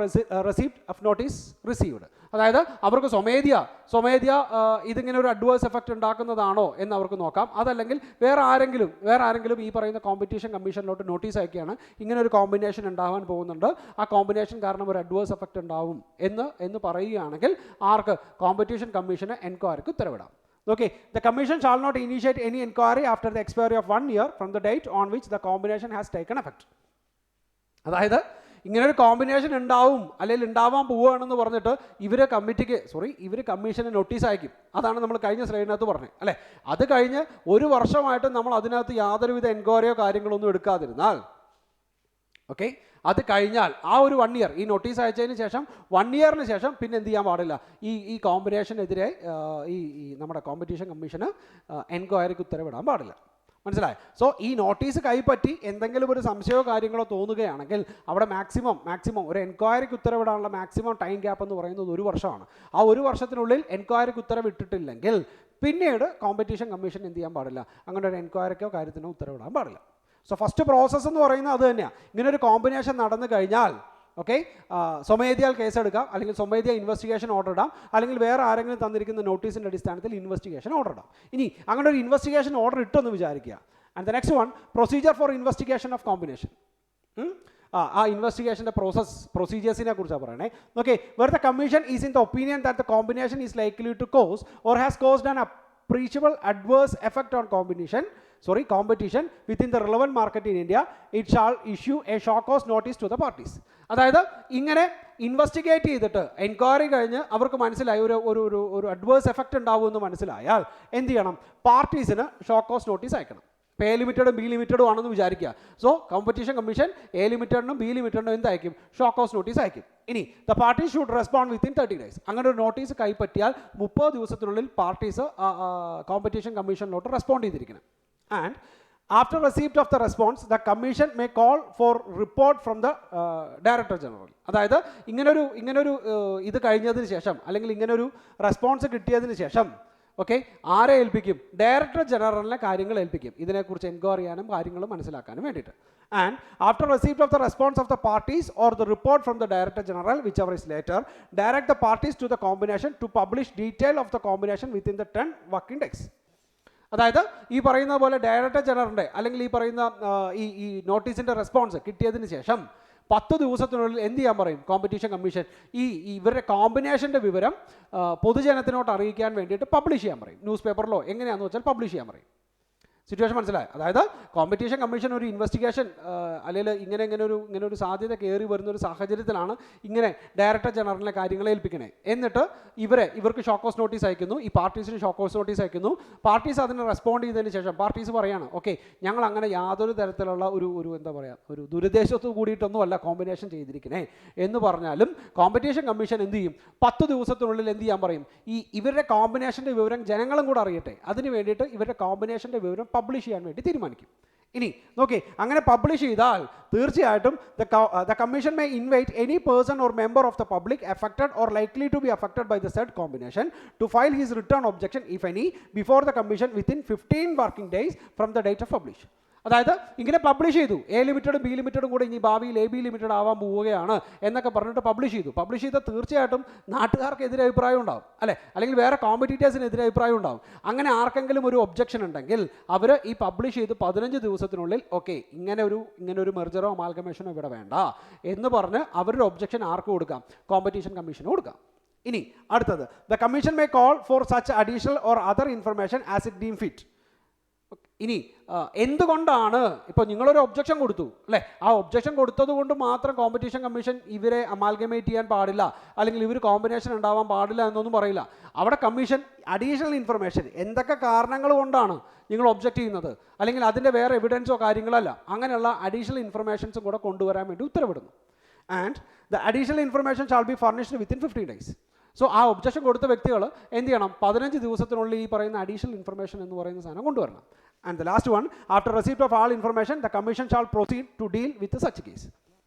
receipt of notice received. അതായത് അവർക്ക് സ്വമേധ്യ ഇതിങ്ങനെ ഒരു അഡ്വേഴ്സ് എഫക്റ്റ് ഉണ്ടാക്കുന്നതാണോ എന്ന് അവർക്ക് നോക്കാം. അതല്ലെങ്കിൽ വേറെ ആരെങ്കിലും ഈ പറയുന്ന കോമ്പറ്റീഷൻ കമ്മീഷനിലോട്ട് നോട്ടീസ് അയക്കുകയാണ്, ഇങ്ങനെ ഒരു കോമ്പിനേഷൻ ഉണ്ടാകാൻ പോകുന്നുണ്ട്, ആ കോമ്പിനേഷൻ കാരണം ഒരു അഡ്വേഴ്സ് എഫക്റ്റ് ഉണ്ടാവും എന്ന് പറയുകയാണെങ്കിൽ ആർക്ക്? കോമ്പറ്റീഷൻ കമ്മീഷന് എൻക്വയറിക്ക് ഉത്തരവിടാം. Okay, the commission shall not initiate any inquiry after the expiry of 1 year from the date on which the combination has taken effect. അതായത് ഇങ്ങനൊരു കോമ്പിനേഷൻ ഉണ്ടാവും അല്ലെങ്കിൽ ഉണ്ടാവാൻ പോവുകയാണെന്ന് പറഞ്ഞിട്ട് ഇവർ കമ്മീഷന് നോട്ടീസ് അയക്കും. അതാണ് നമ്മൾ കഴിഞ്ഞ സ്ലൈഡിനകത്ത് പറഞ്ഞത് അല്ലേ. അത് കഴിഞ്ഞ് 1 വർഷമായിട്ട് നമ്മൾ അതിനകത്ത് യാതൊരുവിധ എൻക്വയറിയോ കാര്യങ്ങളൊന്നും എടുക്കാതിരുന്നാൽ ഓക്കെ, അത് കഴിഞ്ഞാൽ ആ ഒരു 1 ഇയർ ഈ നോട്ടീസ് അയച്ചതിന് ശേഷം 1 ഇയറിന് ശേഷം പിന്നെ എന്ത് ചെയ്യാൻ പാടില്ല? ഈ കോമ്പിനേഷനെതിരെ ഈ നമ്മുടെ കോമ്പറ്റീഷൻ കമ്മീഷന് എൻക്വയറിക്ക് ഉത്തരവിടാൻ പാടില്ല. മനസ്സിലായി? സോ ഈ നോട്ടീസ് കൈപ്പറ്റി എന്തെങ്കിലും ഒരു സംശയമോ കാര്യങ്ങളോ തോന്നുകയാണെങ്കിൽ അവിടെ മാക്സിമം ഒരു എൻക്വയറിക്ക് ഉത്തരവിടാനുള്ള മാക്സിമം ടൈം ഗ്യാപ്പ് എന്ന് പറയുന്നത് 1 വർഷമാണ്. ആ 1 വർഷത്തിനുള്ളിൽ എൻക്വയറിക്ക് ഉത്തരവിട്ടിട്ടില്ലെങ്കിൽ പിന്നീട് കോമ്പറ്റീഷൻ കമ്മീഷൻ എന്ത് ചെയ്യാൻ പാടില്ല, അങ്ങനെ ഒരു എൻക്വയറിക്കോ കാര്യത്തിനോ ഉത്തരവിടാൻ പാടില്ല. സോ ഫസ്റ്റ് പ്രോസസ്സ് എന്ന് പറയുന്നത് അത് തന്നെയാണ്. ഇങ്ങനെ ഒരു കോമ്പിനേഷൻ നടന്നു കഴിഞ്ഞാൽ ഓക്കെ, സ്വമേധയാൽ കേസെടുക്കാം, അല്ലെങ്കിൽ സ്വമേധയാ ഇൻവെസ്റ്റിഗേഷൻ ഓർഡർ ഇടാം, അല്ലെങ്കിൽ വേറെ ആരെങ്കിലും തന്നിരിക്കുന്ന നോട്ടീസിൻ്റെ അടിസ്ഥാനത്തിൽ ഇൻവെസ്റ്റിഗേഷൻ ഓർഡർ ഇടാം. ഇനി അങ്ങനെ ഒരു ഇൻവെസ്റ്റിഗേഷൻ ഓർഡർ ഇട്ടെന്ന് വിചാരിക്കുക. And the next one, procedure for investigation of combination. ആ ഇൻവെസ്റ്റിഗേഷൻ്റെ പ്രൊസീജിയേഴ്സിനെ കുറിച്ചാണ് പറയണേ. Okay, where the commission is in the opinion that the combination is likely to cause or has caused an appreciable adverse effect on competition within the relevant market in India, it shall issue a shock cause notice to the parties. അതായത് ഇങ്ങനെ ഇൻവെസ്റ്റിഗേറ്റ് ചെയ്തിട്ട് എൻക്വയറി കഴിഞ്ഞ് അവർക്ക് മനസ്സിലായി ഒരു അഡ്വേഴ്സ് എഫക്റ്റ് ഉണ്ടാവുമെന്ന് മനസ്സിലായാൽ എന്ത് ചെയ്യണം, പാർട്ടീസിന് ഷോക്ക് കോസ് നോട്ടീസ് അയക്കണം. ഇപ്പോൾ എ ലിമിറ്റഡും ബി ലിമിറ്റഡും ആണെന്ന് വിചാരിക്കുക. സോ കോമ്പറ്റീഷൻ കമ്മീഷൻ എ ലിമിറ്റഡിനും ബി ലിമിറ്റഡിനും എന്തായിരിക്കും, ഷോക്ക് കോസ് നോട്ടീസ് അയക്കും. ഇനി the parties should respond within 30 days. അങ്ങനെ ഒരു നോട്ടീസ് കൈപ്പറ്റിയാൽ 30 ദിവസത്തിനുള്ളിൽ പാർട്ടീസ് കോമ്പറ്റീഷൻ കമ്മീഷനിലോട്ട് റെസ്പോണ്ട് ചെയ്തിരിക്കണം. And after receipt of the response the commission may call for report from the director general. അതായത് ഇങ്ങനൊരു ഇത് കഴിഞ്ഞതിന് ശേഷം, അല്ലെങ്കിൽ ഇങ്ങനൊരു റെസ്പോൺസ് കിട്ടിയതിന് ശേഷം ഓക്കെ, ആരെ ഏൽപ്പിക്കും, ഡയറക്ടർ ജനറലിനെ കാര്യങ്ങൾ ഏൽപ്പിക്കും, ഇതിനെക്കുറിച്ച് എൻക്വയറി ചെയ്യാനും കാര്യങ്ങൾ മനസ്സിലാക്കാനും വേണ്ടിയിട്ട്. And after receipt of the response of the parties or the report from the director general whichever is later, direct the parties to the combination to publish detail of the combination within the 10 working days. അതായത് ഈ പറയുന്ന പോലെ ഡയറക്ടർ ജനറലിൻ്റെ അല്ലെങ്കിൽ ഈ പറയുന്ന ഈ നോട്ടീസിൻ്റെ റെസ്പോൺസ് കിട്ടിയതിന് ശേഷം 10 ദിവസത്തിനുള്ളിൽ എന്ത് ചെയ്യാൻ പറയും കോമ്പറ്റീഷൻ കമ്മീഷൻ, ഇവരുടെ കോമ്പിനേഷൻ്റെ വിവരം പൊതുജനത്തിനോട്ട് അറിയിക്കാൻ വേണ്ടിയിട്ട് പബ്ലിഷ് ചെയ്യാൻ പറയും. ന്യൂസ് പേപ്പറിലോ എങ്ങനെയാണെന്ന് വെച്ചാൽ പബ്ലിഷ് ചെയ്യാൻ പറയും. സിറ്റുവേഷൻ മനസ്സിലായി? അതായത് കോമ്പറ്റീഷൻ കമ്മീഷൻ ഒരു ഇൻവെസ്റ്റിഗേഷൻ അല്ലെങ്കിൽ ഇങ്ങനെ ഒരു സാധ്യത കയറി വരുന്ന ഒരു സാഹചര്യത്തിലാണ് ഇങ്ങനെ ഡയറക്ടർ ജനറലിനെ കാര്യങ്ങൾ ഏൽപ്പിക്കണേ. എന്നിട്ട് ഇവർക്ക് ഷോക്ക് കോസ് നോട്ടീസ് അയക്കുന്നു, ഈ പാർട്ടീസിന് ഷോക്ക് കോസ് നോട്ടീസ് അയക്കുന്നു. പാർട്ടീസ് അതിന് റെസ്പോണ്ട് ചെയ്തതിന് ശേഷം പാർട്ടീസ് പറയാണ് ഓക്കെ, ഞങ്ങൾ അങ്ങനെ യാതൊരു തരത്തിലുള്ള ഒരു എന്താ പറയുക, ഒരു ദുരുദ്ദേശത്തു കൂടിയിട്ടൊന്നുമല്ല കോമ്പിനേഷൻ ചെയ്തിരിക്കണേ എന്ന് പറഞ്ഞാലും കോമ്പറ്റീഷൻ കമ്മീഷൻ എന്ത് ചെയ്യും, 10 ദിവസത്തിനുള്ളിൽ എന്ത് ചെയ്യാൻ പറയും, ഇവരുടെ കോമ്പിനേഷൻ്റെ വിവരം ജനങ്ങളും കൂടെ അറിയട്ടെ, അതിന് വേണ്ടിയിട്ട് ഇവരുടെ കോമ്പിനേഷൻ്റെ വിവരം പബ്ലിഷ് ചെയ്യാൻ വേണ്ടി തീരുമാനിക്കും. ഇനി നോക്കി, അങ്ങനെ പബ്ലിഷ് ചെയ്താൽ തീർച്ചയായിട്ടും the commission may invite any person or member of the public affected or likely to be affected by the said combination to file his written objection if any before the commission within 15 working days from the date of publish. അതായത് ഇങ്ങനെ പബ്ലിഷ് ചെയ്തു, എ ലിമിറ്റഡും ബി ലിമിറ്റഡും കൂടെ ഇനി ഭാവിയിൽ എ ബി ലിമിറ്റഡ് ആവാൻ പോവുകയാണ് എന്നൊക്കെ പറഞ്ഞിട്ട് പബ്ലിഷ് ചെയ്താൽ തീർച്ചയായിട്ടും നാട്ടുകാർക്ക് എതിരെ അഭിപ്രായം ഉണ്ടാവും, അല്ലെങ്കിൽ വേറെ കോമ്പറ്റീറ്റേഴ്സിന് എതിരെ അഭിപ്രായം ഉണ്ടാവും. അങ്ങനെ ആർക്കെങ്കിലും ഒരു ഒബ്ജക്ഷൻ ഉണ്ടെങ്കിൽ അവർ ഈ പബ്ലിഷ് ചെയ്ത് 15 ദിവസത്തിനുള്ളിൽ ഓക്കെ ഇങ്ങനെ ഒരു മെർജറോ അമാൽഗമേഷനോ ഇവിടെ വേണ്ട എന്ന് പറഞ്ഞ് അവരുടെ ഒബ്ജക്ഷൻ ആർക്ക് കൊടുക്കാം, കോമ്പറ്റീഷൻ കമ്മീഷന് കൊടുക്കാം. ഇനി അടുത്തത്, the commission may call for such additional or other information as it deem fit. ഇനി എന്തുകൊണ്ടാണ് ഇപ്പോൾ നിങ്ങളൊരു ഒബ്ജക്ഷൻ കൊടുത്തു അല്ലേ, ആ ഒബ്ജക്ഷൻ കൊടുത്തത് കൊണ്ട് മാത്രം കോമ്പറ്റീഷൻ കമ്മീഷൻ ഇവരെ അമാൽഗമേറ്റ് ചെയ്യാൻ പാടില്ല, അല്ലെങ്കിൽ ഇവർ കോമ്പിനേഷൻ ഉണ്ടാവാൻ പാടില്ല എന്നൊന്നും പറയില്ല. അവിടെ കമ്മീഷൻ അഡീഷണൽ ഇൻഫർമേഷൻ എന്തൊക്കെ കാരണങ്ങൾ കൊണ്ടാണ് നിങ്ങൾ ഒബ്ജക്റ്റ് ചെയ്യുന്നത്, അല്ലെങ്കിൽ അതിൻ്റെ വേറെ എവിഡൻസോ കാര്യങ്ങളല്ല, അങ്ങനെയുള്ള അഡീഷണൽ ഇൻഫർമേഷൻസും കൂടെ കൊണ്ടുവരാൻ വേണ്ടി ഉത്തരവിടുന്നു. And the additional information shall be furnished within 15 days. So ആ ഒബ്ജക്ഷൻ കൊടുത്ത വ്യക്തികൾ എന്ത് ചെയ്യണം, 15 ദിവസത്തിനുള്ളിൽ ഈ പറയുന്ന അഡീഷണൽ ഇൻഫർമേഷൻ എന്ന് പറയുന്ന സാധനം കൊണ്ടുവരണം. And the last one, after receipt of all information the commission shall proceed to deal with such case.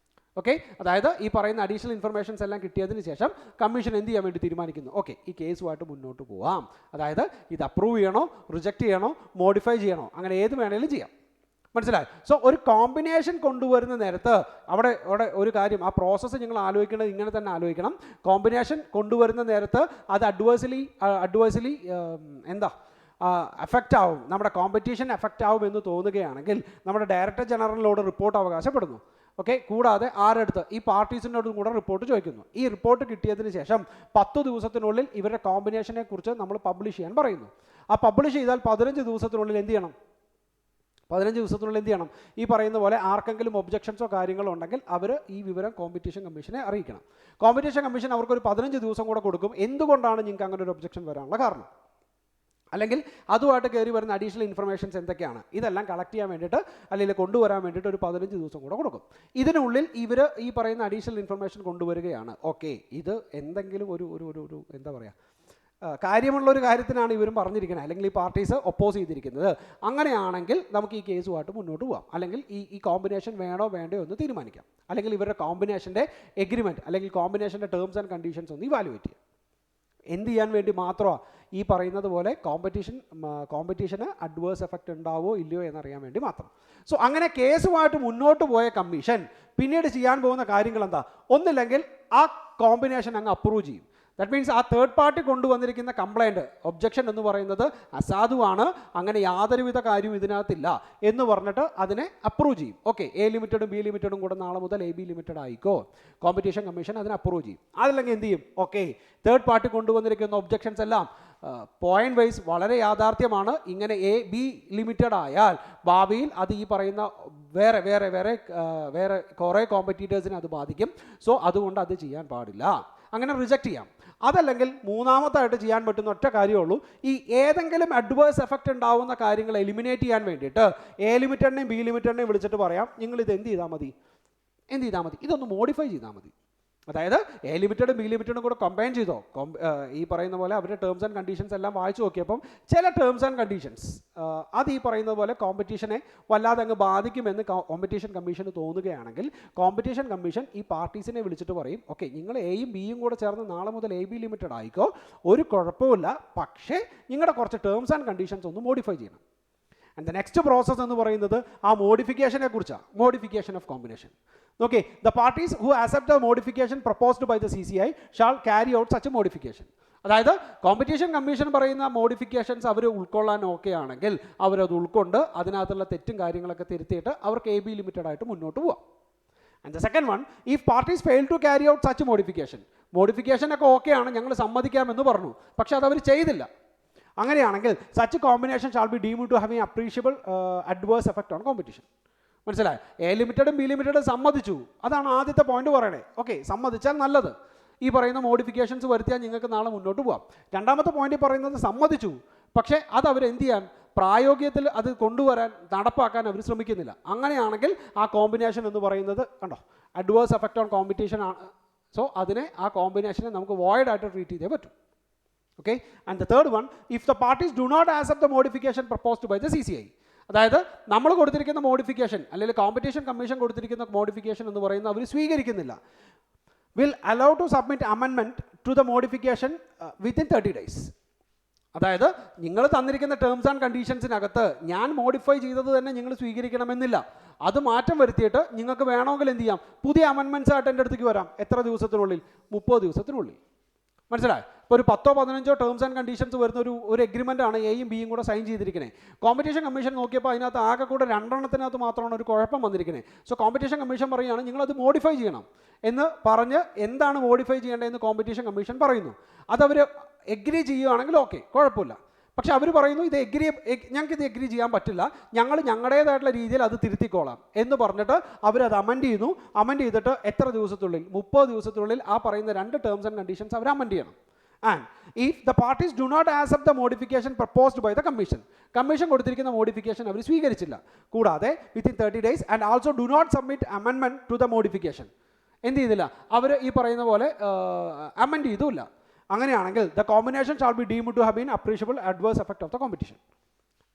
Okay, അതായത് ഈ പറയുന്ന അഡീഷണൽ ഇൻഫർമേഷൻസ് എല്ലാം കിട്ടിയതിന് ശേഷം കമ്മീഷൻ എന്ത് ചെയ്യാൻ വേണ്ടി തീരുമാനിക്കുന്നു, ഓക്കെ ഈ കേസുമായിട്ട് മുന്നോട്ട് പോവാം. അതായത് ഇത് അപ്രൂവ് ചെയ്യണോ, റിജക്റ്റ് ചെയ്യണോ, മോഡിഫൈ ചെയ്യണോ, അങ്ങനെ ഏത് വേണേലും ചെയ്യാം. മനസ്സിലായി? സോ ഒരു കോമ്പിനേഷൻ കൊണ്ടുവരുന്ന നേരത്ത് അവിടെ ഒരു കാര്യം, ആ പ്രോസസ്സ് നിങ്ങൾ ആലോചിക്കേണ്ടത് ഇങ്ങനെ തന്നെ ആലോചിക്കണം. കോമ്പിനേഷൻ കൊണ്ടുവരുന്ന നേരത്ത് അത് അഡ്വേഴ്സ്ലി എഫക്റ്റ് ആവും, നമ്മുടെ കോമ്പറ്റീഷൻ എഫക്റ്റ് ആവും എന്ന് തോന്നുകയാണെങ്കിൽ നമ്മുടെ ഡയറക്ടർ ജനറലിനോട് റിപ്പോർട്ട് അവകാശപ്പെടുന്നു. ഓക്കെ, കൂടാതെ ആരെടുത്ത്, ഈ പാർട്ടീസിനോടും കൂടെ റിപ്പോർട്ട് ചോദിക്കുന്നു. ഈ റിപ്പോർട്ട് കിട്ടിയതിന് ശേഷം 10 ദിവസത്തിനുള്ളിൽ ഇവരുടെ കോമ്പിനേഷനെ കുറിച്ച് നമ്മൾ പബ്ലിഷ് ചെയ്യാൻ പറയുന്നു. ആ പബ്ലിഷ് ചെയ്താൽ 15 ദിവസത്തിനുള്ളിൽ എന്ത് ചെയ്യണം, 15 ദിവസത്തിനുള്ളിൽ എന്ത് ചെയ്യണം, ഈ പറയുന്ന പോലെ ആർക്കെങ്കിലും ഒബ്ജക്ഷൻസോ കാര്യങ്ങളോ ഉണ്ടെങ്കിൽ അവർ ഈ വിവരം കോമ്പറ്റീഷൻ കമ്മീഷനെ അറിയിക്കണം. കോമ്പറ്റീഷൻ കമ്മീഷൻ അവർക്കൊരു 15 ദിവസം കൂടെ കൊടുക്കും. എന്തുകൊണ്ടാണ് നിങ്ങൾക്ക് അങ്ങനെ ഒരു ഒബ്ജക്ഷൻ വരാനുള്ള കാരണം, അല്ലെങ്കിൽ അതുമായിട്ട് കയറി വരുന്ന അഡീഷണൽ ഇൻഫർമേഷൻസ് എന്തൊക്കെയാണ്, ഇതെല്ലാം കളക്ട് ചെയ്യാൻ വേണ്ടിയിട്ട് അല്ലെങ്കിൽ കൊണ്ടുവരാൻ വേണ്ടിയിട്ട് ഒരു 15 ദിവസം കൂടെ കൊടുക്കും. ഇതിനുള്ളിൽ ഇവർ ഈ പറയുന്ന അഡീഷണൽ ഇൻഫർമേഷൻ കൊണ്ടുവരികയാണ്, ഓക്കെ ഇത് എന്തെങ്കിലും ഒരു എന്താ പറയുക, കാര്യമുള്ള ഒരു കാര്യത്തിനാണ് ഇവരും പറഞ്ഞിരിക്കുന്നത്, അല്ലെങ്കിൽ ഈ പാർട്ടീസ് ഒപ്പോസ് ചെയ്തിരിക്കുന്നത്. അങ്ങനെയാണെങ്കിൽ നമുക്ക് ഈ കേസുമായിട്ട് മുന്നോട്ട് പോകാം, അല്ലെങ്കിൽ ഈ കോമ്പിനേഷൻ വേണോ വേണ്ടയോ എന്ന് തീരുമാനിക്കാം, അല്ലെങ്കിൽ ഇവരുടെ കോമ്പിനേഷൻ്റെ എഗ്രിമെൻറ്റ് അല്ലെങ്കിൽ കോമ്പിനേഷൻ്റെ ടേംസ് ആൻഡ് കണ്ടീഷൻസ് ഒന്ന് ഇവാലുവേറ്റ് ചെയ്യാം. എന്ത് ചെയ്യാൻ വേണ്ടി മാത്രമാണ്? ഈ പറയുന്നത് പോലെ കോമ്പറ്റീഷന് അഡ്വേഴ്സ് എഫക്റ്റ് ഉണ്ടാവോ ഇല്ലയോ എന്നറിയാൻ വേണ്ടി മാത്രം. സോ അങ്ങനെ കേസുമായിട്ട് മുന്നോട്ട് പോയ കമ്മീഷൻ പിന്നീട് ചെയ്യാൻ പോകുന്ന കാര്യങ്ങൾ എന്താ? ഒന്നില്ലെങ്കിൽ ആ കോമ്പിനേഷൻ അങ്ങ് അപ്രൂവ് ചെയ്യും. ദാറ്റ് മീൻസ് ആ തേർഡ് പാർട്ടി കൊണ്ടുവന്നിരിക്കുന്ന കംപ്ലൈൻറ്റ് ഒബ്ജക്ഷൻ എന്ന് പറയുന്നത് അസാധുവാണ്, അങ്ങനെ യാതൊരുവിധ കാര്യവും ഇതിനകത്തില്ല എന്ന് പറഞ്ഞിട്ട് അതിനെ അപ്രൂവ് ചെയ്യും. ഓക്കെ, എ ലിമിറ്റഡും ബി ലിമിറ്റഡും കൂടെ നാളെ മുതൽ എ ബി ലിമിറ്റഡ് ആയിക്കോ, കോമ്പറ്റീഷൻ കമ്മീഷൻ അതിനെ അപ്രൂവ് ചെയ്യും. അതല്ലെങ്കിൽ എന്ത് ചെയ്യും? ഓക്കെ, തേർഡ് പാർട്ടി കൊണ്ടുവന്നിരിക്കുന്ന ഒബ്ജക്ഷൻസ് എല്ലാം പോയിന്റ് വൈസ് വളരെ യാഥാർത്ഥ്യമാണ്, ഇങ്ങനെ എ ബി ലിമിറ്റഡ് ആയാൽ ഭാവിയിൽ അത് ഈ പറയുന്ന വേറെ വേറെ വേറെ വേറെ കുറേ കോമ്പറ്റീറ്റേഴ്സിനെ അത് ബാധിക്കും, സോ അതുകൊണ്ട് അത് ചെയ്യാൻ പാടില്ല, അങ്ങനെ റിജക്റ്റ് ചെയ്യാം. അതല്ലെങ്കിൽ മൂന്നാമത്തായിട്ട് ചെയ്യാൻ പറ്റുന്ന ഒറ്റ കാര്യമുള്ളൂ, ഈ ഏതെങ്കിലും അഡ്വേഴ്സ് എഫക്റ്റ് ഉണ്ടാവുന്ന കാര്യങ്ങൾ എലിമിനേറ്റ് ചെയ്യാൻ വേണ്ടിയിട്ട് എ ലിമിറ്റഡിനെയും ബി ലിമിറ്റഡിനെയും വിളിച്ചിട്ട് പറയാം, നിങ്ങൾ ഇത് എന്ത് ചെയ്താൽ മതി, ഇതൊന്ന് മോഡിഫൈ ചെയ്താൽ മതി. അതായത് എ ലിമിറ്റഡും ബി ലിമിറ്റഡും കൂടെ കമ്പൈൻ ചെയ്തോ, ഈ പറയുന്ന പോലെ അവരുടെ ടേംസ് ആൻഡ് കണ്ടീഷൻസ് എല്ലാം വായിച്ചു നോക്കിയപ്പം ചില ടേംസ് ആൻഡ് കണ്ടീഷൻസ് അത് ഈ പറയുന്ന പോലെ കോമ്പറ്റീഷനെ വല്ലാതെ അങ്ങ് ബാധിക്കുമെന്ന് കോമ്പറ്റീഷൻ കമ്മീഷന് തോന്നുകയാണെങ്കിൽ കോമ്പറ്റീഷൻ കമ്മീഷൻ ഈ പാർട്ടീസിനെ വിളിച്ചിട്ട് പറയും, ഓക്കെ, നിങ്ങൾ എയും ബിയും കൂടെ ചേർന്ന് നാളെ മുതൽ എ ബി ലിമിറ്റഡ് ആയിക്കോ, ഒരു കുഴപ്പമില്ല, പക്ഷേ നിങ്ങളുടെ കുറച്ച് ടേംസ് ആൻഡ് കണ്ടീഷൻസ് ഒന്ന് മോഡിഫൈ ചെയ്യണം. ആൻഡ് ദ നെക്സ്റ്റ് പ്രോസസ്സ് എന്ന് പറയുന്നത് ആ മോഡിഫിക്കേഷനെ കുറിച്ചാണ്, modification of combination. Okay, the parties who accept the modification proposed by the CCI shall carry out such a modification. അതായത് കോമ്പറ്റീഷൻ കമ്മീഷൻ പറയുന്ന മോഡിഫിക്കേഷൻസ് അവർ ഉൾക്കൊള്ളാൻ ഓക്കെ ആണെങ്കിൽ അവരത് ഉൾക്കൊണ്ട് അതിനകത്തുള്ള തെറ്റും കാര്യങ്ങളൊക്കെ തിരുത്തിയിട്ട് അവർക്ക് എ ബി ലിമിറ്റഡ് ആയിട്ട് മുന്നോട്ട് പോവാം. And the second one, if parties fail to carry out such മോഡിഫിക്കേഷനൊക്കെ ഓക്കെയാണ്, ഞങ്ങൾ സമ്മതിക്കാമെന്ന് പറഞ്ഞു, പക്ഷെ അത് അവർ ചെയ്തില്ല. അങ്ങനെയാണെങ്കിൽ such combination shall be deemed to have a appreciable adverse effect on competition. മനസ്സിലായി? എ ലിമിറ്റഡും ബി ലിമിറ്റഡും സമ്മതിച്ചു, അതാണ് ആദ്യത്തെ പോയിന്റ് പറയണേ. ഓക്കെ, സമ്മതിച്ചാൽ നല്ലത്, ഈ പറയുന്ന മോഡിഫിക്കേഷൻസ് വരുത്തിയാൽ നിങ്ങൾക്ക് നാളെ മുന്നോട്ട് പോകാം. രണ്ടാമത്തെ പോയിന്റ് പറയുന്നത് സമ്മതിച്ചു, പക്ഷേ അത് അവർ എന്ത് ചെയ്യാൻ, പ്രായോഗികത്തിൽ അത് കൊണ്ടുവരാൻ നടപ്പാക്കാൻ അവർ ശ്രമിക്കുന്നില്ല. അങ്ങനെയാണെങ്കിൽ ആ കോമ്പിനേഷൻ എന്ന് പറയുന്നത് കണ്ടോ അഡ്വേഴ്സ് എഫക്റ്റ് ഓൺ കോമ്പറ്റീഷൻ ആണ്. സോ അതിനെ ആ കോമ്പിനേഷനെ നമുക്ക് വോയിഡ് ആയിട്ട് ട്രീറ്റ് ചെയ്തേ പറ്റും. Okay, and the third one, if the parties do not accept the modification proposed by the CCI. അതായത് നമ്മൾ കൊടുത്തിരിക്കുന്ന മോഡിഫിക്കേഷൻ അല്ലെങ്കിൽ കോമ്പറ്റീഷൻ കമ്മീഷൻ കൊടുത്തിരിക്കുന്ന മോഡിഫിക്കേഷൻ എന്ന് പറയുന്നത് അവർ സ്വീകരിക്കുന്നില്ല, will allow to submit amendment to the modification within 30 days. അതായത് നിങ്ങൾ തന്നിരിക്കുന്ന ടേംസ് ആൻഡ് കണ്ടീഷൻസിനകത്ത് ഞാൻ മോഡിഫൈ ചെയ്തത് തന്നെ നിങ്ങൾ സ്വീകരിക്കണമെന്നില്ല, അത് മാറ്റം വരുത്തിയിട്ട് നിങ്ങൾക്ക് വേണമെങ്കിൽ എന്ത് ചെയ്യാം, പുതിയ അമെൻമെൻറ്റ്സ് ആയിട്ട് എൻ്റെ അടുത്തേക്ക് വരാം. എത്ര ദിവസത്തിനുള്ളിൽ? 30 ദിവസത്തിനുള്ളിൽ. മനസ്സിലായി? ഇപ്പോൾ ഒരു 10 or 15 ടേംസ് ആൻഡ് കണ്ടീഷൻസ് വരുന്ന ഒരു എഗ്രിമെൻ്റ് ആണ് എയും ബിയും കൂടെ സൈൻ ചെയ്തിരിക്കുന്നത്. കോമ്പറ്റീഷൻ കമ്മീഷൻ നോക്കിയപ്പോൾ അതിനകത്ത് ആകെ കൂടെ 2 എണ്ണത്തിനകത്ത് മാത്രമാണ് ഒരു കുഴപ്പം വന്നിരിക്കുന്നത്. സോ കോമ്പറ്റീഷൻ കമ്മീഷൻ പറയുകയാണ് നിങ്ങളത് മോഡിഫൈ ചെയ്യണം എന്ന് പറഞ്ഞ് എന്താണ് മോഡിഫൈ ചെയ്യേണ്ടതെന്ന് കോമ്പറ്റീഷൻ കമ്മീഷൻ പറയുന്നു. അതവർ എഗ്രി ചെയ്യുകയാണെങ്കിൽ ഓക്കെ, കുഴപ്പമില്ല. പക്ഷെ അവർ പറയുന്നു ഞങ്ങൾക്ക് ഇത് എഗ്രി ചെയ്യാൻ പറ്റില്ല, ഞങ്ങൾ ഞങ്ങളുടേതായിട്ടുള്ള രീതിയിൽ അത് തിരുത്തിക്കോളാം എന്ന് പറഞ്ഞിട്ട് അവരത് അമെൻഡ് ചെയ്യുന്നു. അമെൻഡ് ചെയ്തിട്ട് എത്ര ദിവസത്തിനുള്ളിൽ? 30 ദിവസത്തിനുള്ളിൽ ആ പറയുന്ന 2 ടേംസ് ആൻഡ് കണ്ടീഷൻസ് അവർ അമെൻഡ് ചെയ്യണം. And if the parties do not accept the modification proposed by the commission കൊടുത്തിരിക്കുന്ന മോഡിഫിക്കേഷൻ അവർ സ്വീകരിച്ചില്ല, കൂടാതെ within 30 days and also do not submit amendment to the modification, എന്ത് ചെയ്തില്ല, അവർ ഈ പറയുന്ന പോലെ അമെൻഡ് ചെയ്തുമില്ല. അങ്ങനെയാണെങ്കിൽ the combination shall be deemed to have been appreciable adverse effect of the competition.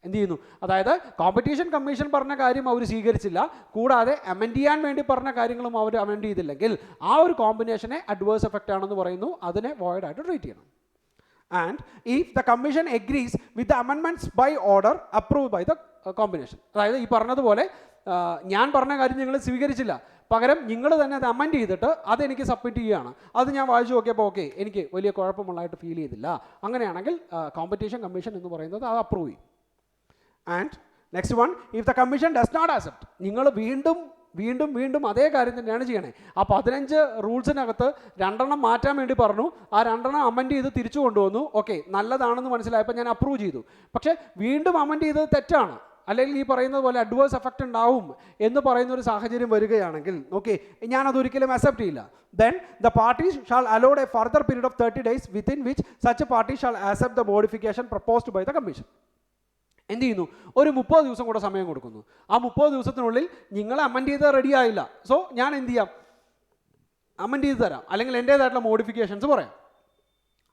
എന്ത് ചെയ്യുന്നു? അതായത് കോമ്പറ്റീഷൻ കമ്മീഷൻ പറഞ്ഞ കാര്യം അവർ സ്വീകരിച്ചില്ല, കൂടാതെ അമെൻഡ് ചെയ്യാൻ വേണ്ടി പറഞ്ഞ കാര്യങ്ങളും അവർ അമെൻഡ് ചെയ്തില്ലെങ്കിൽ ആ ഒരു കോമ്പിനേഷനെ അഡ്വേഴ്സ് എഫക്റ്റ് ആണെന്ന് പറയുന്നു, അതിനെ വോയിഡ് ആയിട്ട് ട്രീറ്റ് ചെയ്യണം. And if the commission agrees with the amendments by order approve by the combination. അതായത് ഈ പറഞ്ഞതുപോലെ ഞാൻ പറഞ്ഞ കാര്യം നിങ്ങൾ സ്വീകരിച്ചില്ല, പകരം നിങ്ങൾ തന്നെ അത് അമെൻഡ് ചെയ്തിട്ട് അതെനിക്ക് സബ്മിറ്റ് ചെയ്യുകയാണ്, അത് ഞാൻ വായിച്ചു നോക്കിയപ്പോൾ ഓക്കെ, എനിക്ക് വലിയ കുഴപ്പമുള്ളതായിട്ട് ഫീൽ ചെയ്തില്ല, അങ്ങനെയാണെങ്കിൽ കോമ്പറ്റീഷൻ കമ്മീഷൻ എന്ന് പറയുന്നത് അത് അപ്രൂവ് ചെയ്യും. And next one, if the commission does not accept, നിങ്ങൾ വീണ്ടും അതേ കാര്യം തന്നെയാണ് ചെയ്യണേ. ആ 15 റൂൾസിനകത്ത് 2 മാറ്റാൻ വേണ്ടി പറഞ്ഞു, ആ 2 അമെൻഡ് ചെയ്ത് തിരിച്ചു കൊണ്ടുവന്നു, ഓക്കെ നല്ലതാണെന്ന് മനസ്സിലായപ്പോൾ ഞാൻ അപ്രൂവ് ചെയ്തു. പക്ഷേ വീണ്ടും അമെൻഡ് ചെയ്തത് തെറ്റാണ്, അല്ലെങ്കിൽ ഈ പറയുന്നത് പോലെ അഡ്വേഴ്സ് എഫക്റ്റ് ഉണ്ടാവും എന്ന് പറയുന്ന ഒരു സാഹചര്യം വരികയാണെങ്കിൽ ഓക്കെ, ഞാനതൊരിക്കലും അക്സെപ്റ്റ് ചെയ്യില്ല. Then the parties shall allowed a further period of 30 days within which such a party shall accept the modification proposed by the commission. എന്ത് ചെയ്യുന്നു? ഒരു 30 ദിവസം കൂടെ സമയം കൊടുക്കുന്നു. ആ 30 ദിവസത്തിനുള്ളിൽ നിങ്ങൾ അമെൻഡ് ചെയ്ത് റെഡി ആയില്ല, സോ ഞാൻ എന്ത് ചെയ്യാം, അമെൻഡ് ചെയ്ത് തരാം, അല്ലെങ്കിൽ എൻ്റേതായിട്ടുള്ള മോഡിഫിക്കേഷൻസ് പറയാം.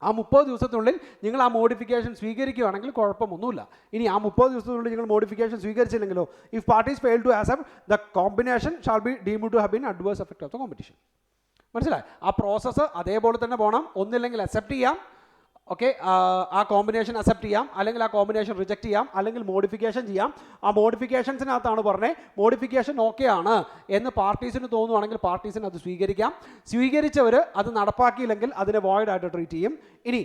ആ 30 ദിവസത്തിനുള്ളിൽ നിങ്ങൾ ആ മോഡിഫിക്കേഷൻ സ്വീകരിക്കുകയാണെങ്കിൽ കുഴപ്പമൊന്നുമില്ല. ഇനി ആ 30 ദിവസത്തിനുള്ളിൽ നിങ്ങൾ മോഡിഫിക്കേഷൻ സ്വീകരിച്ചില്ലെങ്കിലോ, if parties fail to accept, the combination shall be deemed to have been adverse effect of the competition. മനസ്സിലായി? ആ പ്രോസസ്സ് അതേപോലെ തന്നെ പോകണം. ഒന്നില്ലെങ്കിൽ അക്സെപ്റ്റ് ചെയ്യാം, ഓക്കെ, ആ കോമ്പിനേഷൻ അക്സെപ്റ്റ് ചെയ്യാം, അല്ലെങ്കിൽ ആ കോമ്പിനേഷൻ റിജക്റ്റ് ചെയ്യാം, അല്ലെങ്കിൽ മോഡിഫിക്കേഷൻ ചെയ്യാം. ആ മോഡിഫിക്കേഷൻസിനകത്താണ് പറഞ്ഞത് മോഡിഫിക്കേഷൻ ഓക്കെ ആണ് എന്ന് പാർട്ടീസിന് തോന്നുവാണെങ്കിൽ പാർട്ടീസിന് അത് സ്വീകരിക്കാം. സ്വീകരിച്ചവർ അത് നടപ്പാക്കിയില്ലെങ്കിൽ അതിനെ വോയിഡ് ആയിട്ട് ട്രീറ്റ് ചെയ്യും. ഇനി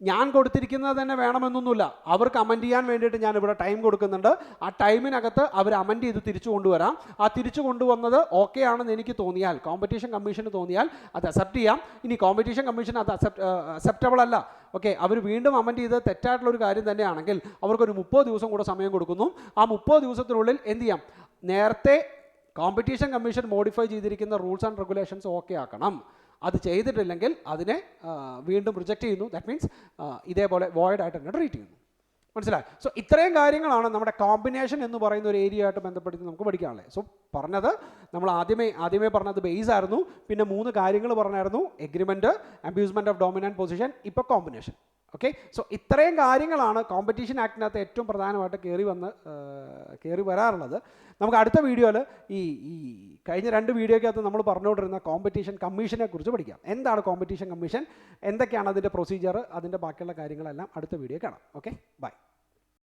ഞാൻ കൊടുത്തിരിക്കുന്നത് തന്നെ വേണമെന്നൊന്നുമില്ല, അവർക്ക് അമെൻഡ് ചെയ്യാൻ വേണ്ടിയിട്ട് ഞാൻ ഇവിടെ ടൈം കൊടുക്കുന്നുണ്ട്. ആ ടൈമിനകത്ത് അവർ അമെൻഡ് ചെയ്ത് തിരിച്ചു കൊണ്ടുവരാം. ആ തിരിച്ചു കൊണ്ടുവന്നത് ഓക്കെ ആണെന്ന് എനിക്ക് തോന്നിയാൽ, കോമ്പറ്റീഷൻ കമ്മീഷന് തോന്നിയാൽ അത് അക്സെപ്റ്റ് ചെയ്യാം. ഇനി കോമ്പറ്റീഷൻ കമ്മീഷൻ അത് അക്സെപ്റ്റബിൾ അല്ല, ഓക്കെ, അവർ വീണ്ടും അമെൻഡ് ചെയ്ത് തെറ്റായിട്ടുള്ളൊരു കാര്യം തന്നെയാണെങ്കിൽ അവർക്കൊരു 30 ദിവസം കൂടെ സമയം കൊടുക്കുന്നു. ആ 30 ദിവസത്തിനുള്ളിൽ എന്ത് ചെയ്യാം, നേരത്തെ കോമ്പറ്റീഷൻ കമ്മീഷൻ മോഡിഫൈ ചെയ്തിരിക്കുന്ന റൂൾസ് ആൻഡ് റെഗുലേഷൻസ് ഓക്കെ ആക്കണം. അത് ചെയ്തിട്ടില്ലെങ്കിൽ അതിനെ വീണ്ടും റിജക്റ്റ് ചെയ്യുന്നു. ദാറ്റ് മീൻസ് ഇതേപോലെ വോയിഡ് ആയിട്ട് തന്നെ ട്രീറ്റ് ചെയ്യുന്നു. മനസ്സിലായി? സോ ഇത്രയും കാര്യങ്ങളാണ് നമ്മുടെ കോമ്പിനേഷൻ എന്ന് പറയുന്ന ഒരു ഏരിയ ആയിട്ട് ബന്ധപ്പെടുത്തി നമുക്ക് പഠിക്കാനുള്ളത്. സോ പറഞ്ഞത് നമ്മൾ ആദ്യമേ പറഞ്ഞത് ബേസ് ആയിരുന്നു. പിന്നെ 3 കാര്യങ്ങൾ പറഞ്ഞായിരുന്നു: എഗ്രിമെൻറ്റ്, അബ്യൂസ്മെൻറ്റ് ഓഫ് ഡോമിനൻറ്റ് പൊസിഷൻ, ഇപ്പോൾ കോമ്പിനേഷൻ. ഓക്കെ, സോ ഇത്രയും കാര്യങ്ങളാണ് കോമ്പറ്റീഷൻ ആക്ടിനകത്ത് ഏറ്റവും പ്രധാനമായിട്ട് കയറി വരാറുള്ളത്. നമുക്ക് അടുത്ത വീഡിയോയിൽ ഈ കഴിഞ്ഞ 2 വീഡിയോയ്ക്കകത്ത് നമ്മൾ പറഞ്ഞുകൊണ്ടിരുന്ന കോമ്പറ്റീഷൻ കമ്മീഷനെ കുറിച്ച് പഠിക്കാം. എന്താണ് കോമ്പറ്റീഷൻ കമ്മീഷൻ, എന്തൊക്കെയാണ് അതിൻ്റെ പ്രൊസീജിയർ, അതിൻ്റെ ബാക്കിയുള്ള കാര്യങ്ങളെല്ലാം അടുത്ത വീഡിയോ കാണാം. Okay, by.